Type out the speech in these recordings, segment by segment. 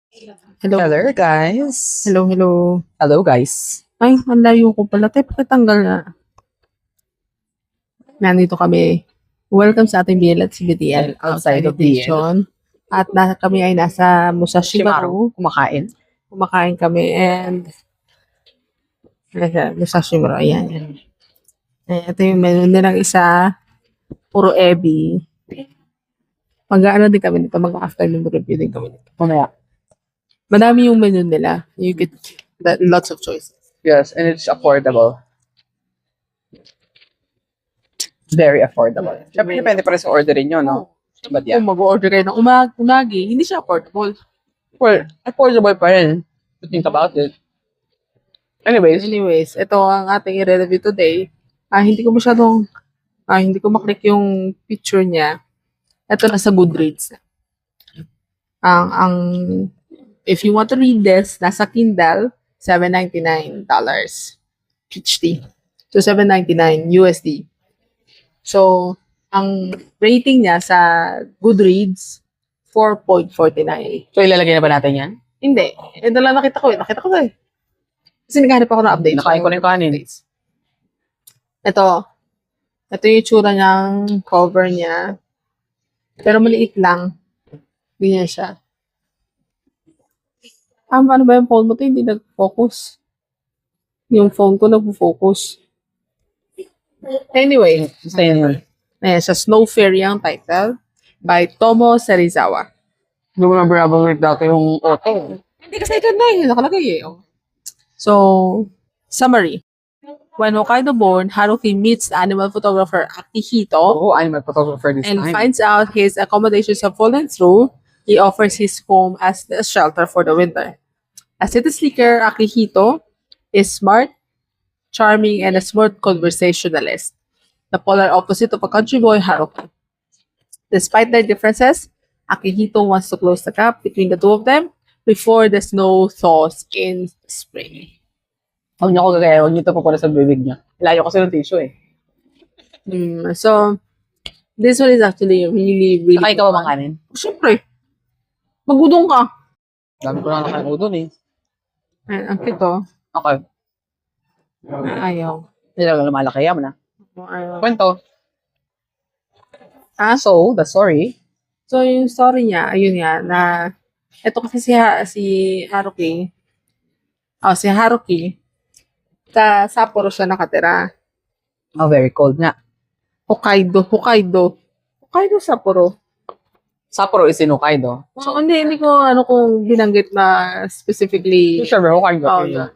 Hello. Hello, guys. Hello, hello. Hello, guys. Ay, ang layo ko pala. Tayo pakitanggal na. Nandito kami. Welcome sa ating BL at CBTL Outside of BL. Edition. At kami ay nasa Musashi Maru. Kumakain. Kumakain kami and Musashi Maru. Ayan. Ito yung menu nilang isa. Puro ebi. Mag-ano din kami dito. Mag-afternoon review din kami dito. Mamaya. Madami yung menu nila. You get lots of choices. Yes, and it's affordable. Very affordable. Siyempre, depende pa rin sa orderin nyo, no? But yeah. Kung mag-order kayo ng unagi, hindi siya affordable. Well, affordable pa rin. To think about it. Anyways, ito ang ating i-review today. Hindi ko maklik yung picture niya. Ito na sa Goodreads. If you want to read this, nasa Kindle, $7.99 PHD. So, $7.99 USD. So, ang rating niya sa Goodreads, 4.49. So, ilalagay na ba natin yan? Hindi. Ito lang nakita ko eh. Kasi naghahanap ako ng update. Nakain ko na yung kanin. Ito yung itsura niyang cover niya. Pero maliit lang. Ganyan siya. Ano ba yung phone mo to? Hindi nag-focus. Yung phone ko nag-focus. Anyway. Basta yun. Ayan siya. Snow Fairy ang title. By Tomo Serizawa. Hindi mo na bravo dati yung auto. Hindi kasi ito na eh. Nakalagay eh. So, summary. When Hokkaido-born, Haruki meets animal photographer Akihito Oo, animal photographer this and time. finds out his accommodations have fallen through. He offers his home as a shelter for the winter. A city slicker, Akihito is smart, charming, and a smart conversationalist. The polar opposite of a country boy, Haruki. Despite their differences, Akihito wants to close the gap between the two of them before the snow thaws in spring. Huwag niyo ako gagaya. Huwag niyo ito pupula sa bibig niya. Ilayo kasi ng tissue eh. So, this one is actually really, really Nakain ka ba bang kanin? Siyempre. Magudong ka. Dami ko na nakain ko dun eh. Ayan, ang kito. Okay. Ayaw. Hindi na lumalaki. Yaman na. Ayaw. Kwento. So, the story. So, yung story niya, ayun nga, na ito kasi si Haruki, si Haruki, sa Sapporo siya nakatira. Oh, very cold nga. Hokkaido, Sapporo. Sapporo is in Hokkaido. So, hindi ko kung binanggit na specifically. Sure, Hokkaido. Oh, yeah.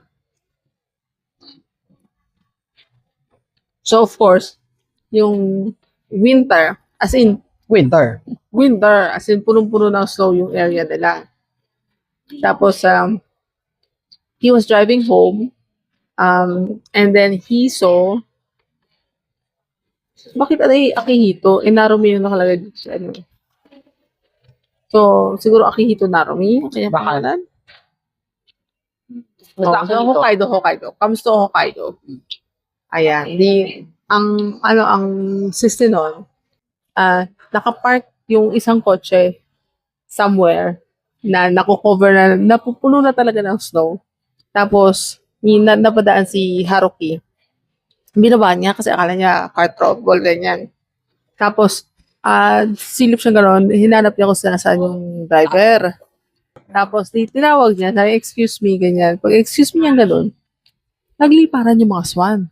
So, of course, yung winter, as in Winter. punong-puno ng snow yung area nila. Tapos, he was driving home, and then he saw, bakit Akihito? Narumi yung nakalagay dito sa ano. So, siguro Akihito Narumi, kanya Baka. pangalan? Basta Akihito. Hokkaido. Comes to Hokkaido. Ayan. Ang system nun, nakapark yung isang kotse somewhere na nakukover na, napupuno na talaga ng snow. Tapos, napadaan si Haruki. Binaba niya kasi akala niya car trouble, ganyan. Tapos, silip siya gano'n, hinanap niya kung saan yung driver. Tapos, tinawag niya, sabi, excuse me, ganyan. Pag excuse me niya gano'n, nagliparan yung mga swan.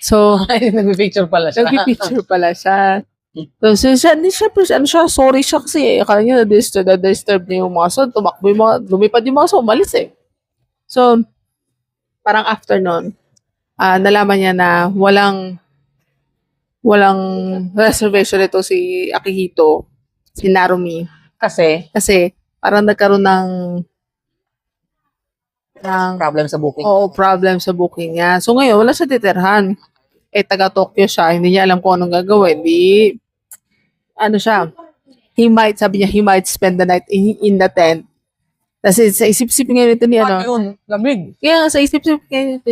So, Nag-picture pala siya. nag-picture pala siya. So, sorry siya kasi akala niya na-disturb niya yung mga swan, tumakbo yung mga, lumipad yung mga swan, umalis eh. So, parang after nun, nalaman niya na walang reservation ito si Akihito, si Narumi. Kasi, Parang nagkaroon ng problem sa booking. problem sa booking niya. So ngayon, wala siya titirhan. Taga Tokyo siya, hindi niya alam kung anong gagawin. Sabi niya, he might spend the night in the tent. Kasi sa isip-isip ngayon ito ni Yun, lamig. Kaya sa isip-isip ngayon ito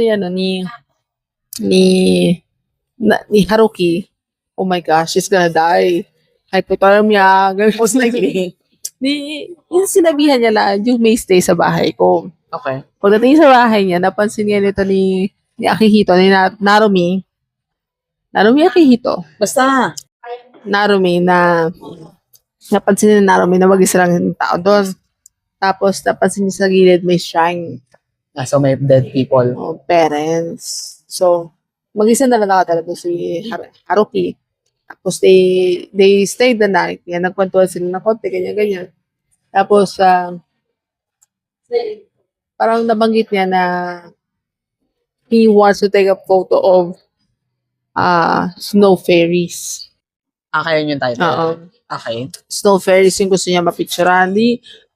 ni Haruki, oh my gosh, she's gonna die. Hypothermia, most likely. yung sinabihan niya na yung may stay sa bahay ko. Okay. Pagdating sa bahay niya, napansin niya nito ni Akihito, ni Narumi. Narumi Akihito. Basta. Narumi na napansin ni Narumi na mag-isa lang yung tao doon. Tapos napansin niya sa gilid may shrine So may dead people. of parents. So, mag-isa na lang nakatala doon si Haruki. Tapos they stayed the night. Yan, nagkwentuhan sila ng konti, ganyan-ganyan. Tapos, parang nabanggit niya na he wants to take a photo of snow fairies. Kaya yun yung title. Oo. Okay. Snow fairies yung gusto niya mapicturean.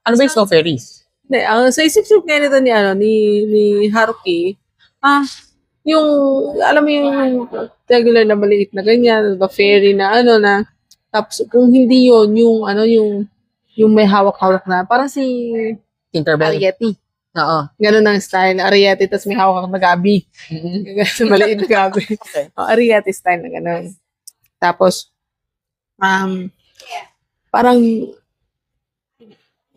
Ano ba yung snow fairies? Sa isip-isip nga nito ni Haruki, yung, alam mo yung regular na maliit na ganyan, the fairy na na, tapos kung hindi yon yung may hawak-hawak na, parang si Tinkerbell. Ariete. Oo. Ganun ang style. Ariete, tapos may hawak na gabi. Ganun, maliit na gabi. Okay. Ariete style na ganun. Tapos, parang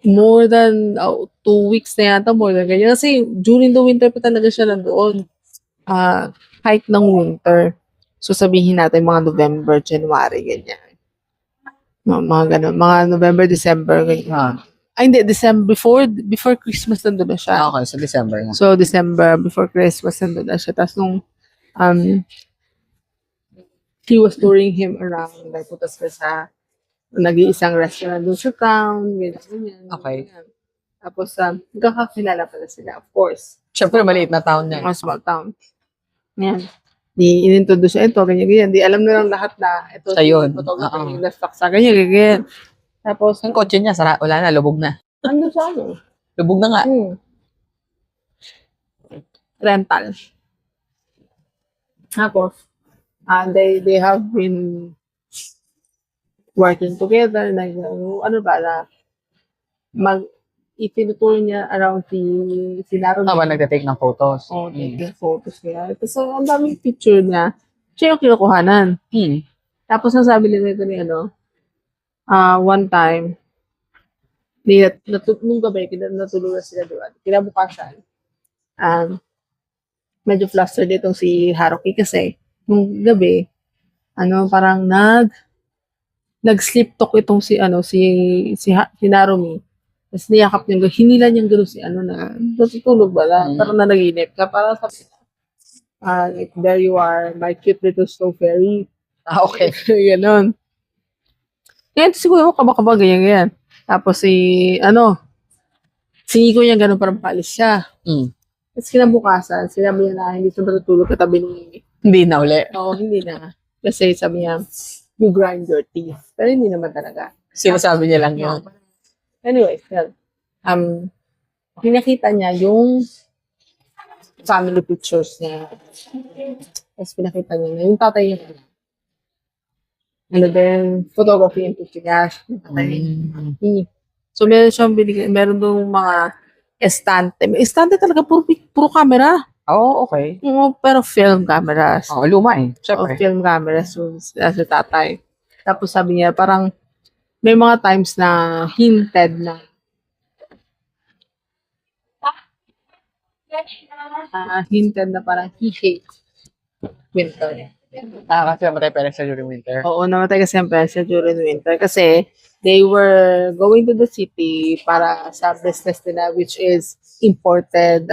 more than 2 weeks na yata, more than ganyan. Kasi during the winter pa talaga siya nandoon. Height ng winter. So, sabihin natin mga November, January, ganyan. Mga ganun. Mga November, December, ganyan. Hindi, December, before Christmas nandun na siya. Okay, so December na. So, December, before Christmas, nandun na siya. Tapos nung, he was touring him around, nagpunta sila sa nag-iisang restaurant doon sa town, ganyan. Okay. Ganyan. Tapos, nagkakakilala pala sila, of course. Siyempre, maliit na town niya. Mga small town. Yan. Di inintroduce siya ito, ganyan. Di alam na lang lahat na ito Siya yun. photographer, Oo. yung last sa ganyan. Tapos, Ang kotse niya, wala na, lubog na. ano siya, Lubog na nga. Rental. Tapos, they have been working together, itinutur niya around si Naruto. Habang nagtitake ng photos. Taking photos niya. Tapos, ang daming picture niya. Siya yung kinukuhanan. Tapos, nasabi nila ito ni one time, nung gabi, natulungan sila doon. Kinabukasan, medyo flustered itong si Haruki kasi nung gabi, parang nag-sleep talk itong si Narumi. Tapos niyakap niya, hinila niyang gano'n si na, natutulog ba lang? Parang nanaginip ka. Parang sabi like, there you are, my cute little snow fairy. Okay. Ganon. Ngayon, siguro kaba-kaba, ganyan. Tapos siniko niya gano'n parang paalis siya. Tapos kinabukasan, sinabi niya na hindi siya matutulog katabi ni... Hindi na uli. Oo, hindi na. Kasi sabi niya, you grind your teeth. Pero hindi naman talaga. Sinasabi niya lang yun. Anyway, pinakita niya yung family pictures niya. Tapos pinakita niya na yung tatay niya. Then, photography and picture niya. So, meron doon mga estante. Estante talaga, puro camera. Okay. Pero film cameras. Luma eh. Siyempre. Film cameras sa tatay. Tapos sabi niya, parang may mga times na hinted na parang he hates winter. Kasi namatay pa siya during winter. Oo, namatay kasi ang parents niya during winter kasi they were going to the city para sa business nila which is imported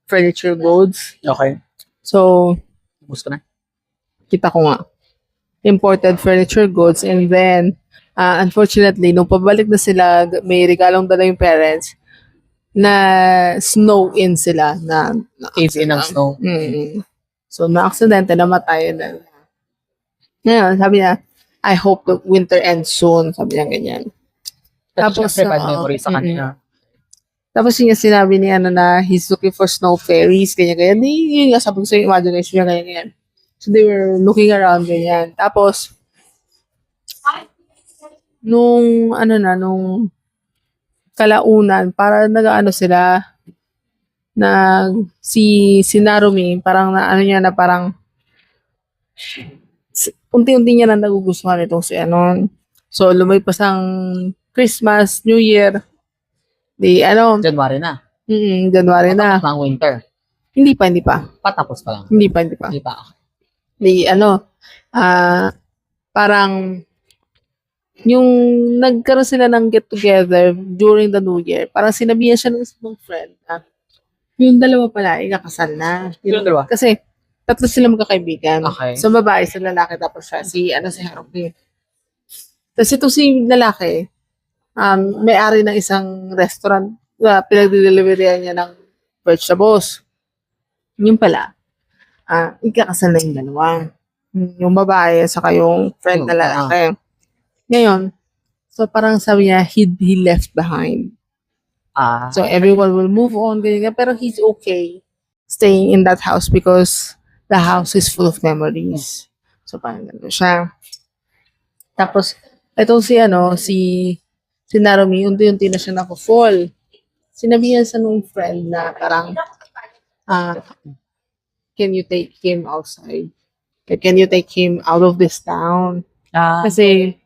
furniture goods. Okay. So, Gusto na. kita ko nga. Imported furniture goods and then unfortunately, nung pabalik na sila, may regalong dala yung parents na snow in sila na Cave in ng snow. So, na-aksidente, namatay. Ngayon, sabi niya, I hope the winter ends soon. Sabi niya ganyan. Tapos, syempre, bad memory sa kanya. Tapos yun nga sinabi niya na he's looking for snow fairies, ganyan-ganyan. Yun nga, sabi ko sa imagination niya, ganyan-ganyan. So, they were looking around, ganyan. Tapos, nung kalaunan, para nag-ano sila, si Narumi, parang niya na parang unti-unti niya na nagugustuhan itong So, lumipas ang Christmas, New Year, January na. January na. Patapos na ang winter. Hindi pa. Patapos pa lang. Hindi pa. Hindi pa. Parang, yung nagkaroon sila ng get together during the New Year, parang sinabihan siya ng isang friend na yung dalawa pala, ikakasal na. Yung dalawa? Kasi, tatlo sila magkakaibigan. Okay. So, babae sa lalaki, tapos siya, si Haruki. Tapos ito si lalaki, may-ari ng isang restaurant, pinagdideliveryan niya ng vegetables. Yung pala, ikakasal na yung dalawa. Yung babae, saka yung friend na lalaki. Ngayon, so parang sabi niya, he left behind. So everyone will move on, ganyan, pero he's okay staying in that house because the house is full of memories. So parang gano'n siya. Tapos, itong si Narumi, unti-unti na siya nako-fall. Sinabihan sa nung friend na parang, can you take him outside? Can you take him out of this town? Kasi,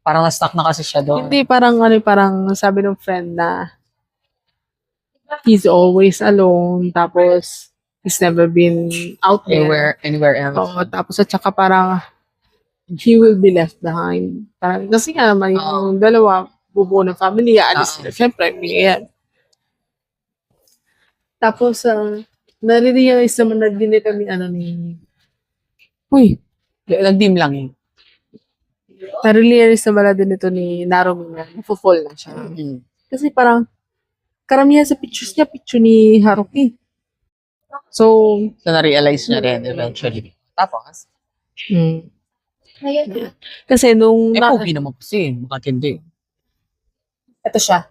Parang na-stuck na kasi siya doon. hindi parang sabi ng friend na he's always alone, tapos he's never been out there. Anywhere else. Oo, tapos at saka parang he will be left behind. Parang, kasi nga naman yung dalawa, bubuo ng family, aalis sila. Siyempre, yan. Tapos, nare-realize naman na din ito Uy, Nag-dim lang eh. nare-realize naman na din ito ni Narumi na fall na siya. Kasi parang, karamihan sa pictures niya, picture ni Haruki. So, na-realize niya rin eventually. Tapos? Kasi nung... Pogi naman kasi. Makatindi. Ito siya.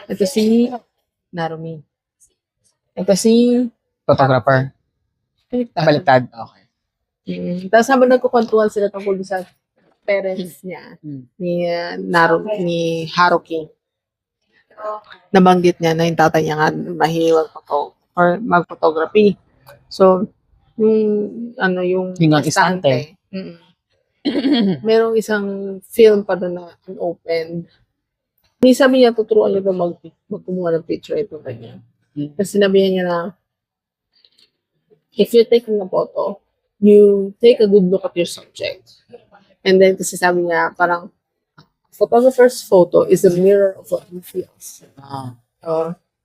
Ito si Narumi. Ito si... Photographer. Baliktad. Okay. Tapos habang nagkukwentuhan sila tungkol sa parents niya, ni Narumi, ni Haruki, nabanggit niya na yung tatay niya nga mahilig or mag-photography. So, yung Yung istante. merong isang film pa doon na unopened. Sabi niya, tuturuan niya doon magkumuha ng picture ito kanya. Kasi sinabihan niya na, if you're taking a photo, you take a good look at your subject. And then, kasi sabi niya, parang, photographer's photo is a mirror of what he feels.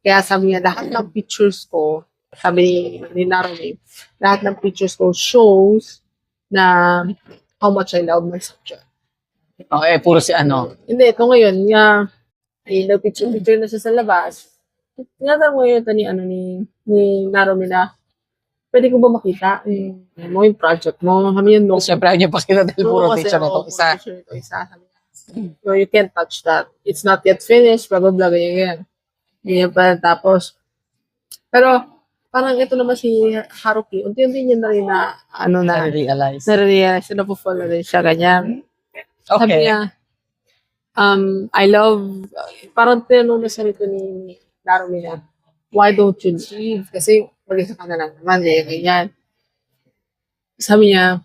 Kaya sabi niya, lahat ng pictures ko, sabi ni Narumi, lahat ng pictures ko shows na how much I love my subject. Okay, puro si ano. Hindi, ito ngayon, nag-picture na siya sa labas. Tinatanong mo yun ito ni Narumi na, pwede ko ba makita yung project mo? Kami yun, no? Siyempre, niya pakita dahil puro Kasi, picture nito isa. No, you can't touch that. It's not yet finished, blah, blah, blah, ganyan. Ganyan pa. Tapos, pero, parang ito naman si Haruki, unti-unti niya na rin na, Na-realize. na-realize, na po-follow rin siya, ganyan. Sabi Okay. niya, I love, parang tinanong na siya nito ni Narumi na, why don't you leave? Kasi, mag-isa ka na lang naman, ganyan. Sabi niya,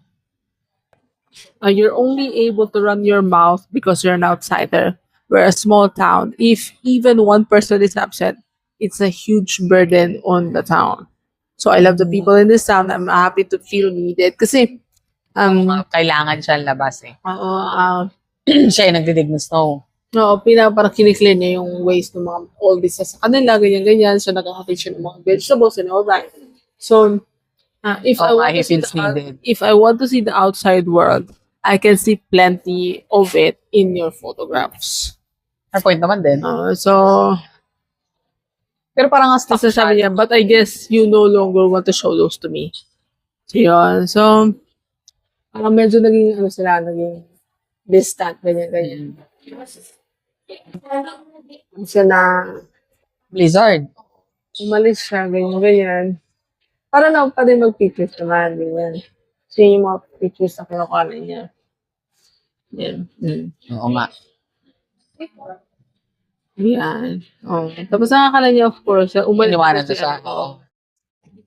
you're only able to run your mouth because you're an outsider. We're a small town. If even one person is absent, it's a huge burden on the town. So I love the people in this town. I'm happy to feel needed. Kasi, Kailangan siya labas eh. Siya yung nagdidig ng snow. parang kiniklear niya yung waste ng mga oldies sa kanila, ganyan-ganyan. So nagkakatid siya ng mga vegetables and all that. So, if I want to see the outside world, I can see plenty of it in your photographs. Fair point naman din. Pero parang stuck So sabi niya, but I guess you no longer want to show those to me. So yun. So, parang medyo naging distant, ganyan. Siya na, Blizzard. umalis siya, ganyan. Para na pa din mag-pictures naman, ganyan. So yun yung mga pictures na kinukuha niya. Yan. Oo nga. Yan. Tapos nakakala niya, of course, Iniwanan na siya.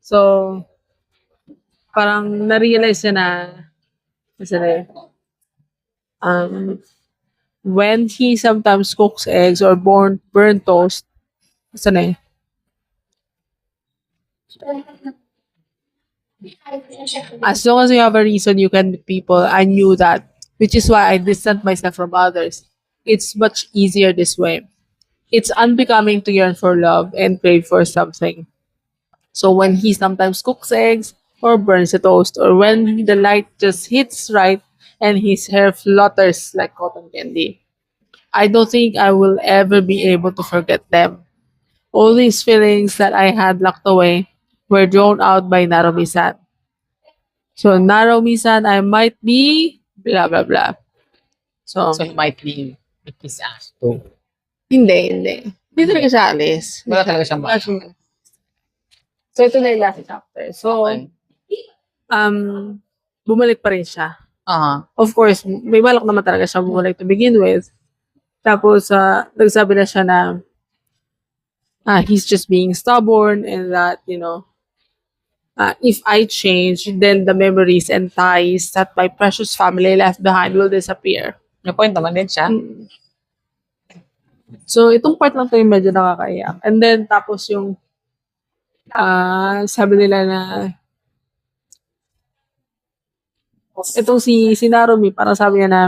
So, parang na-realize niya na, when he sometimes cooks eggs or burn toast, saan na eh? As long as you have a reason you can meet people, I knew that, which is why I distanced myself from others. It's much easier this way. It's unbecoming to yearn for love and crave for something. So when he sometimes cooks eggs or burns a toast, or when the light just hits right and his hair flutters like cotton candy, I don't think I will ever be able to forget them. All these feelings that I had locked away were drawn out by Narumisan. So Narumisan, I might be blah blah blah. So, So, he might be his ass too. hindi. Hindi talaga siya alis. Wala talaga siyang Wala siyang- So ito na yung last chapter. So, Okay. bumalik pa rin siya. Of course, may balak naman talaga siya bumalik to begin with. Tapos, nagsabi na siya na he's just being stubborn and that, if I change, then the memories and ties that my precious family left behind will disappear. May point naman din siya. Mm. So, itong part lang to yung medyo nakakaiyak. And then, tapos yung sabi nila na itong si Narumi, parang sabi niya na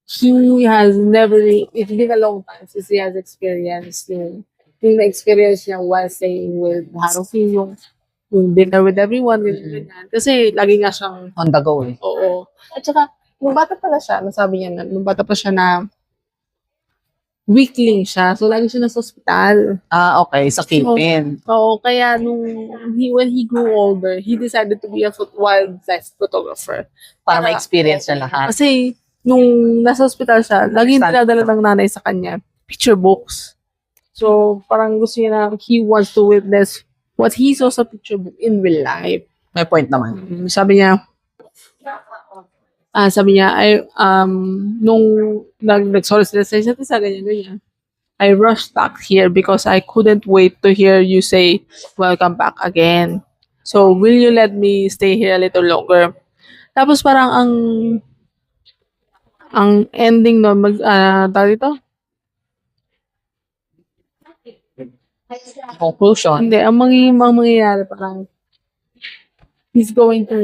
he has never, it's been a long time since he has experienced yung na-experience niya while staying with Haruki, yung dinner with everyone, ganyan. Kasi lagi nga siyang, On the go eh. oo. At saka, nung bata pala siya, nasabi niya na, nung bata pa siya na weakling siya, so lagi siya nasa ospital. Okay. Sa Kipin. Oo, kaya when he grew older, he decided to be a wildlife photographer. Para ma-experience niya lahat. Kasi, nung nasa ospital siya, laging dinadala ng nanay sa kanya, picture books. So, parang gusto niya na he wants to witness what he saw sa picture book in real life. May point naman. Sabi niya, nung nag-sorry sila sa isa't isa, ganyan. I rushed back here because I couldn't wait to hear you say, welcome back again. So, will you let me stay here a little longer? Tapos parang ang ending no, tawag dito? Conclusion. Hindi, ang mangyayari parang he's going to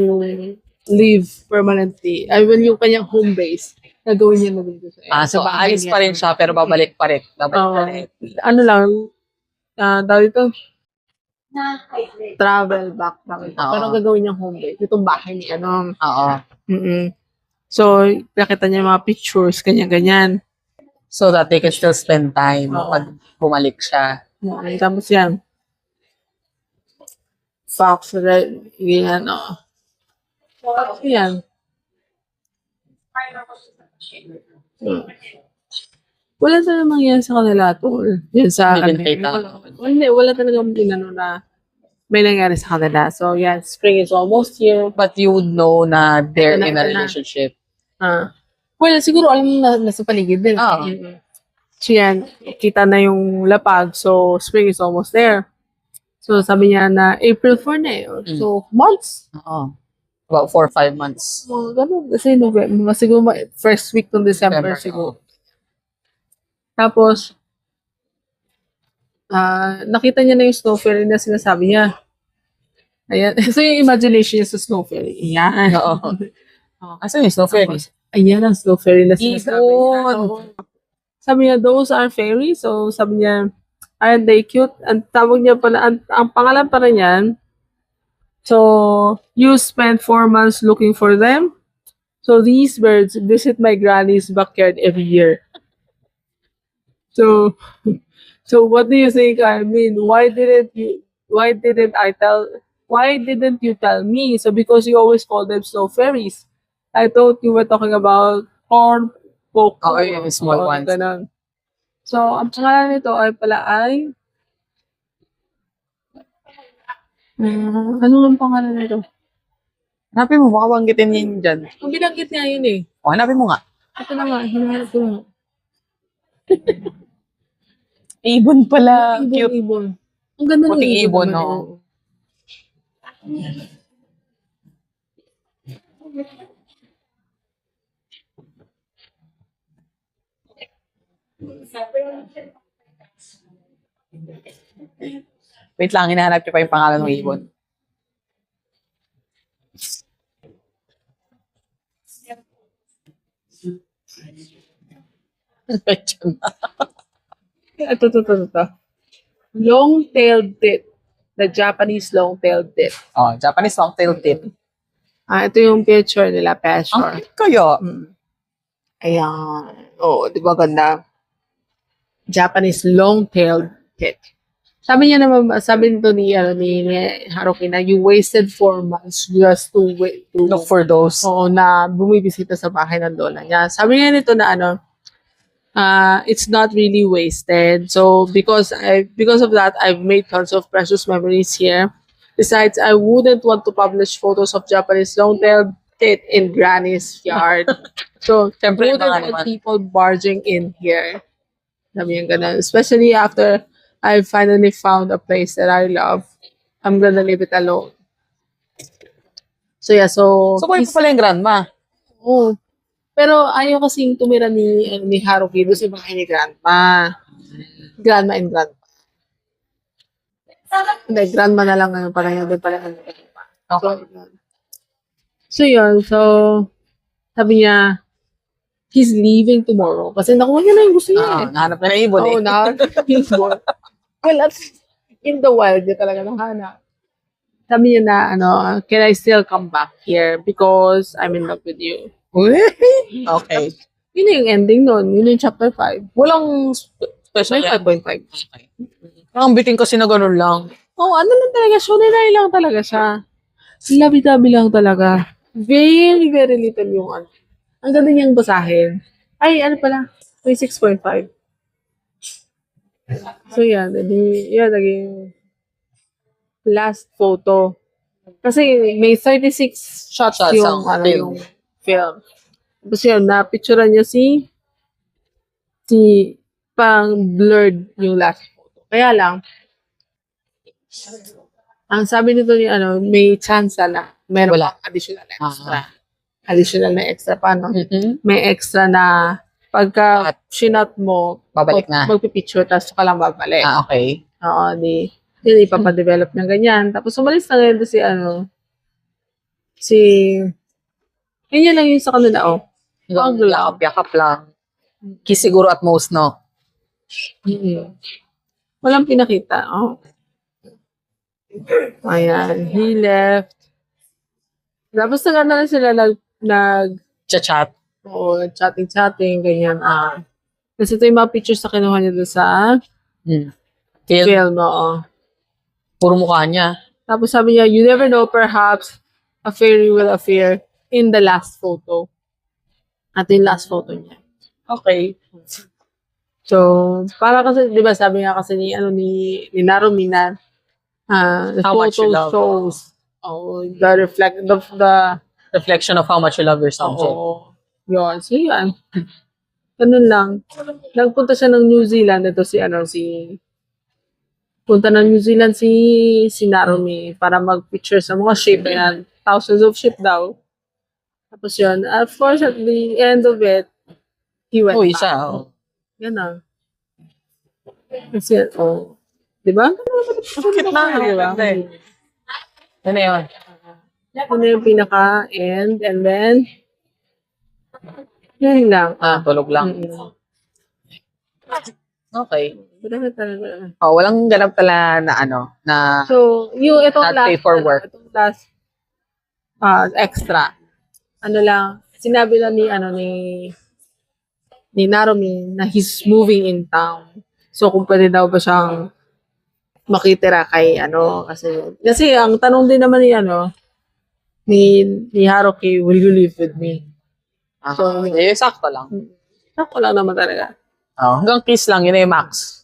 live permanently. I mean, yung kanyang home base, nagawin niya na dito sa So bahay alis niya. pa rin siya, pero babalik pa rin. Ano lang, tawag dito, travel back. Pero gagawin niyang home base. Itong bahay ni Oo. So, nakita niya yung mga pictures, ganyan-ganyan. So that they can still spend time Oo. pag bumalik siya. Tapos yan. Fox, ganyan, yan. Wala talaga mangyayari sa kanila tol. Yun sa Hindi kita. wala talaga na may nangyari sa kanila. So, yan, spring is almost here. But you would know na they're Na- in a na- relationship. Well, siguro alam mo na nasa paligid din. Oo. So, yan, kita na yung lapag. So, spring is almost there. So, sabi niya na April 4 na eh. So, months. Oo. About 4 or 5 months. So, ganun. Kasi November, siguro first week ng December siguro. Tapos, nakita niya na yung snow fairy na sinasabi niya. Ayan. So, yung imagination niya sa snow fairy. Ayan. Oo. Asan yung snow fairy? Ayan ang snow fairy na sinasabi niya. Ibon. Oo. Sabi niya, those are fairies. So, sabi niya, aren't they cute? Ang tawag niya pala, ang pangalan pa rin yan. So, you spent 4 months looking for them. So, these birds visit my granny's backyard every year. So, what do you think? I mean, why didn't you tell me? So, because you always call them snow fairies. I thought you were talking about corn, cocoa. Oo, yung small ones. Ganun. So, ang pangalan nito ay ano ang pangalan nito? Hanapin mo, baka banggitin yun dyan. Ang binanggit niya yun eh. Hanapin mo nga. Ito na nga, hinahanap ko na. Ibon pala. Cute. Ibon. Ang ganda ng Puting ibon, naman, no? oo. Wait lang, hinahanap ko pa yung pangalan ng ibon. Ito. Long-tailed tit. The Japanese long-tailed tit. Oh, Japanese long-tailed tit. Ito yung picture nila, Ang Peshore. cute kayo. Ayan. Oo, di ba ganda? Japanese long-tailed tit. Sabi niya naman, sabi nito ni Haruki na you wasted 4 months just to wait to Look for those. oo, na bumibisita sa bahay ng lola niya. Sabi niya nito na it's not really wasted. So because of that, I've made tons of precious memories here. Besides, I wouldn't want to publish photos of Japanese long-tailed tit in Granny's yard. So, Siyempre, wouldn't baka want naman. people barging in here. Sabi niya ganun. Especially after I finally found a place that I love. I'm gonna leave it alone. So yeah, so So, boy pa pala yung grandma. oh, pero ayaw kasing tumira ni Haruki doon sa bahay ni Grandma. Grandma and Grandpa. Hindi, Grandma na lang ngayon pala yun. Doon pala ang Grandpa. Okay. So yun, so sabi niya, he's leaving tomorrow. Kasi nakuha niya na yung gusto niya eh. Nahanap na ng ibon Oo, eh. na. He's born. Well, in the wild niya talaga nahanap. Sabi niya na, can I still come back here because I'm in love with you? Okay. Yun na yung ending nun. Yun na yung chapter 5. Walang special. May 5.5. Okay. Ang bitin kasi na ganun lang. Oh, ano lang talaga, shonen lang talaga siya. Labi-dabi lang talaga. Very, very little yung ano. Ang ganda niyang basahin. Ay, ano pala? May 6.5. So, yan. Yan, naging last photo. Kasi may 36 shots Shots yung, ang film. yung film. Tapos yun, na-picturean niya si pang blurred yung last photo. Kaya lang, ang sabi nito ni may chance na meron Wala. pang additional na extra. Additional na extra pa, no? Mm-hmm. May extra na pagka shinot mo, Babalik na. magpipicture, tapos ka lang babalik. Okay. Oo, yun, ipapadevelop ng ganyan. Tapos umalis na ngayon ganyan lang yun sa kanila, oh. Ang lang. Yakap lang. Kiss siguro at most, no? Walang pinakita, oh. Ayan, he left. Tapos na sila Chat-chat. chatting, ganyan. Kasi ito yung mga pictures na kinuha niya doon sa film, oo. Puro mukha niya. Tapos sabi niya, you never know, perhaps a fairy will appear in the last photo. At yung last photo niya. Okay. So, para kasi, di ba, sabi nga kasi ni Narumi na, the How much you photo love. shows, the Reflection of how much you love your subject. oo. Yun. So, yun. Ganun lang. Nagpunta siya ng New Zealand. Ito punta ng New Zealand si Narumi para mag-picture sa mga ship. Ayan. Thousands of ship daw. Tapos yun. Of course, at the end of it, he went Uy, back. siya. Oh. Yan na. Kasi, diba? Cute na. Diba? Ano yun? Ano yung pinaka-end, and then, yun lang. Tulog lang. Okay. Walang ganap tala na na So, yung itong Not pay for work. Itong last extra. Sinabi lang ni Narumi na he's moving in town. So, kung pwede daw ba siyang makitira kay kasi ang tanong din naman ni Haruki, will you live with me? So, sakto lang. Ako lang naman talaga. Hanggang kiss lang, yun na yung max.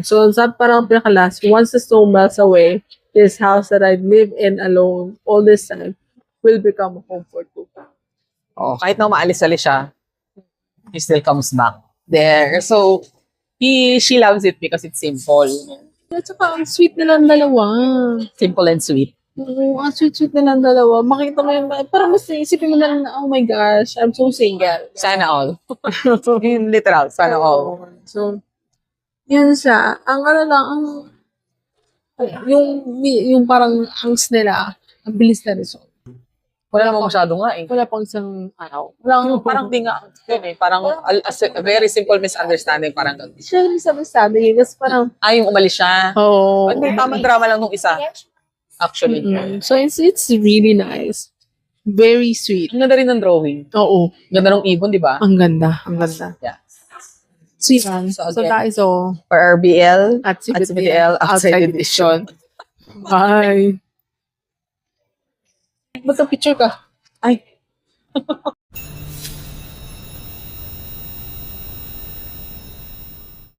So, sabi parang pinakalas, once the snow melts away, this house that I live in alone all this time will become a home for two. Kahit na umaalis-alis siya, he still comes back there. So, she loves it because it's simple. At saka, ang sweet nilang dalawa. Simple and sweet. Oo, ang sweet-sweet na ng dalawa. Makita mo yung, parang mas naisipin mo na lang na, oh my gosh, I'm so single. Sana all. Yung literal, sana all. So, yun siya. Ang ano lang, yung parang angst nila, ang bilis na resolve. Wala namang masyado nga eh. Wala pang isang araw. Parang di nga, yun eh, parang a very simple misunderstanding, parang ganun. Siya yung sabi kasi parang, Yung umalis siya. oo. Hindi, tamang drama lang nung isa. Actually. So, it's really nice. Very sweet. Ang ganda rin ng drawing. Oo. Ganda ng ibon, di ba? Ang ganda. Ang ganda. Yeah. Sweet. So, So, again, that is all. for RBL, At CBTL outside edition. Bye. Ba't ang picture ka? Ay,